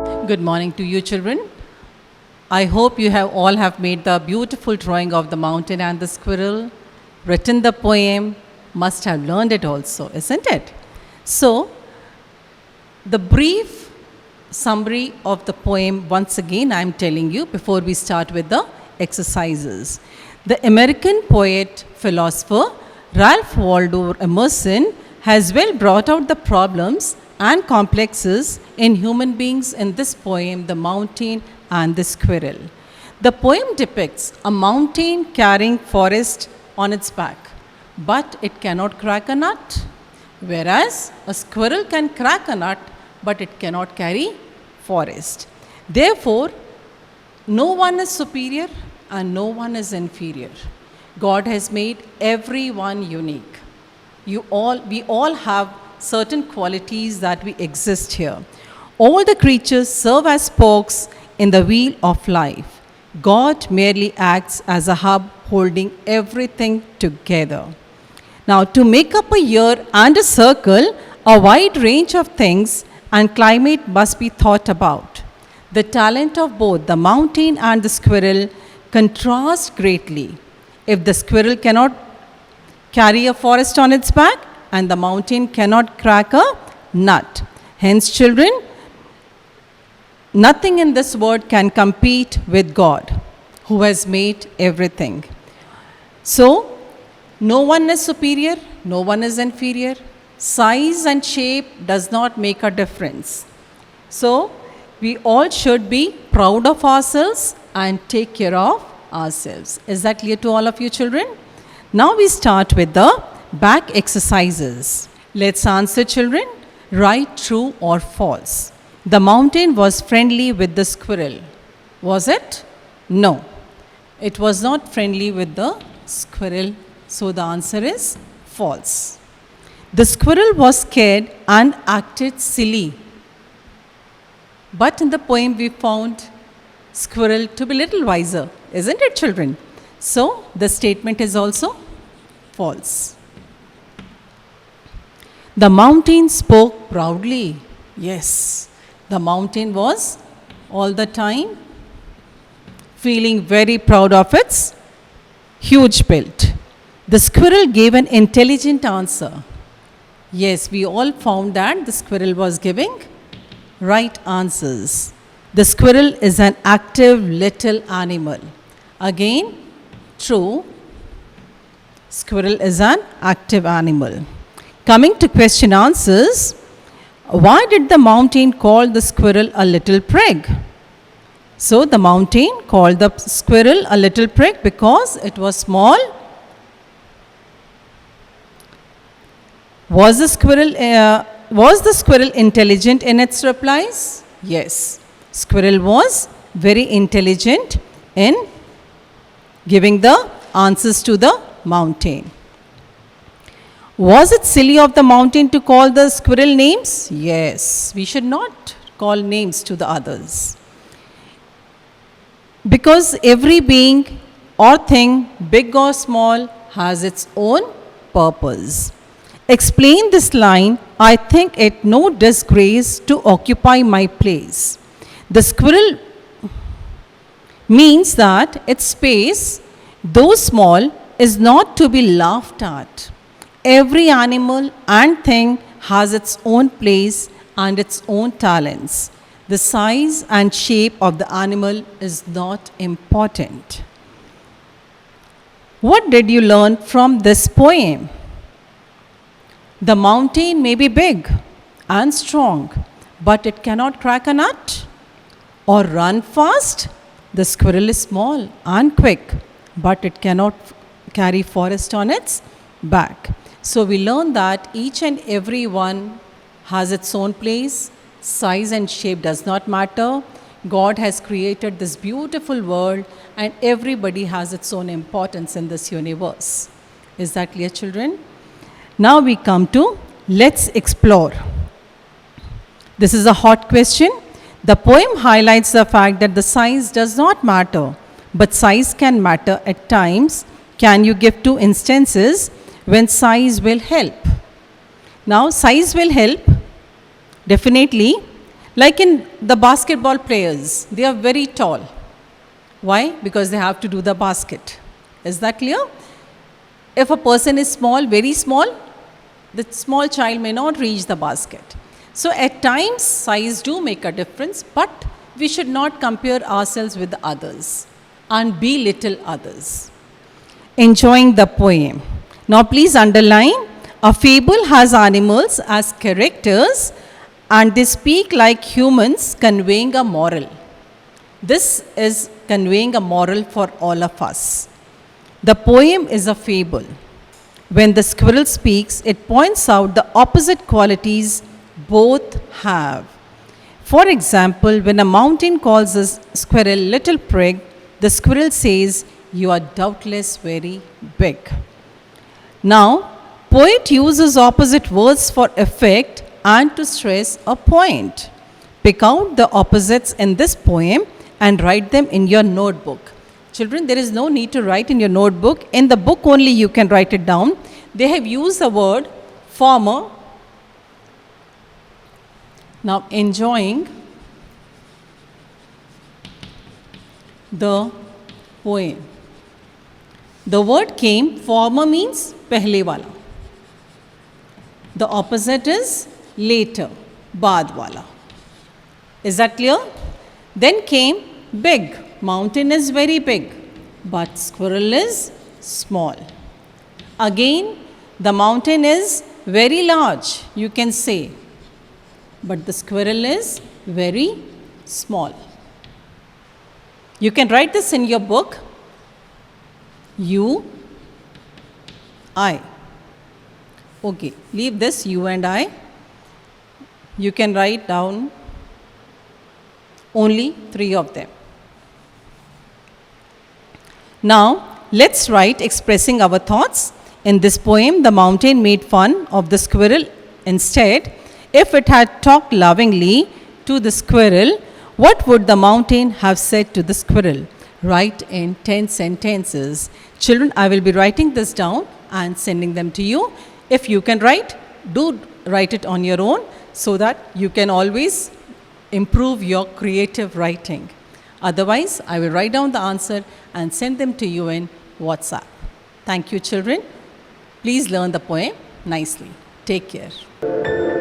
Good morning to you, children. I hope you have all have made the beautiful drawing of the mountain and the squirrel, written the poem, must have learned it also, isn't it? So, the brief summary of the poem, once again, I am telling you before we start with the exercises. The American poet, philosopher Ralph Waldo Emerson has well brought out the problems and complexes in human beings in this poem, The Mountain and the Squirrel. The poem depicts a mountain carrying forest on its back, but it cannot crack a nut, whereas a squirrel can crack a nut, but it cannot carry forest. Therefore, no one is superior and no one is inferior. God has made everyone unique. We all have certain qualities that we exist here. All the creatures serve as spokes in the wheel of life. God merely acts as a hub holding everything together. Now, to make up a year and a circle, a wide range of things and climate must be thought about. The talent of both the mountain and the squirrel contrast greatly. If the squirrel cannot carry a forest on its back, and the mountain cannot crack a nut. Hence, children, nothing in this world can compete with God, who has made everything. So, no one is superior, no one is inferior. Size and shape does not make a difference. So, we all should be proud of ourselves and take care of ourselves. Is that clear to all of you, children? Now we start with the back exercises. Let's answer, children. Right, true, or false. The mountain was friendly with the squirrel. Was it? No. It was not friendly with the squirrel. So the answer is false. The squirrel was scared and acted silly. But in the poem we found squirrel to be little wiser. Isn't it, children? So the statement is also false. The mountain spoke proudly. Yes, the mountain was all the time feeling very proud of its huge build. The squirrel gave an intelligent answer. Yes, we all found that the squirrel was giving right answers. The squirrel is an active little animal. Again, true. Squirrel is an active animal. Coming to question answers, why did the mountain call the squirrel a little prig? So the mountain called the squirrel a little prig because it was small. Was the squirrel intelligent in its replies? Yes. Squirrel was very intelligent in giving the answers to the mountain. Was it silly of the mountain to call the squirrel names? Yes, we should not call names to the others. Because every being or thing, big or small, has its own purpose. Explain this line, I think it no disgrace to occupy my place. The squirrel means that its space, though small, is not to be laughed at. Every animal and thing has its own place and its own talents. The size and shape of the animal is not important. What did you learn from this poem? The mountain may be big and strong, but it cannot crack a nut or run fast. The squirrel is small and quick, but it cannot carry forest on its back. So we learn that each and every one has its own place. Size and shape does not matter. God has created this beautiful world and everybody has its own importance in this universe. Is that clear, children? Now we come to let's explore. This is a hot question. The poem highlights the fact that the size does not matter, but size can matter at times. Can you give 2 instances when size will help? Now, size will help, definitely. Like in the basketball players, they are very tall. Why? Because they have to do the basket. Is that clear? If a person is small, very small, the small child may not reach the basket. So at times, size do make a difference, but we should not compare ourselves with others and belittle others. Enjoying the poem. Now please underline, a fable has animals as characters and they speak like humans, conveying a moral. This is conveying a moral for all of us. The poem is a fable. When the squirrel speaks, it points out the opposite qualities both have. For example, when a mountain calls a squirrel little prig, the squirrel says, "You are doubtless very big." Now, poet uses opposite words for effect and to stress a point. Pick out the opposites in this poem and write them in your notebook. Children, there is no need to write in your notebook. In the book only you can write it down. They have used the word farmer. Now, enjoying the poem. The word came, former means pehle wala. The opposite is later, baad wala. Is that clear? Then came big. Mountain is very big, but squirrel is small. Again, the mountain is very large, you can say, but the squirrel is very small. You can write this in your book. You, I. Okay, leave this you and I. You can write down only 3 of them. Now, let's write expressing our thoughts. In this poem, the mountain made fun of the squirrel. Instead, if it had talked lovingly to the squirrel, what would the mountain have said to the squirrel? Write in 10 sentences. Children, I will be writing this down and sending them to you. If you can write, do write it on your own so that you can always improve your creative writing. Otherwise, I will write down the answer and send them to you in WhatsApp. Thank you, children. Please learn the poem nicely. Take care.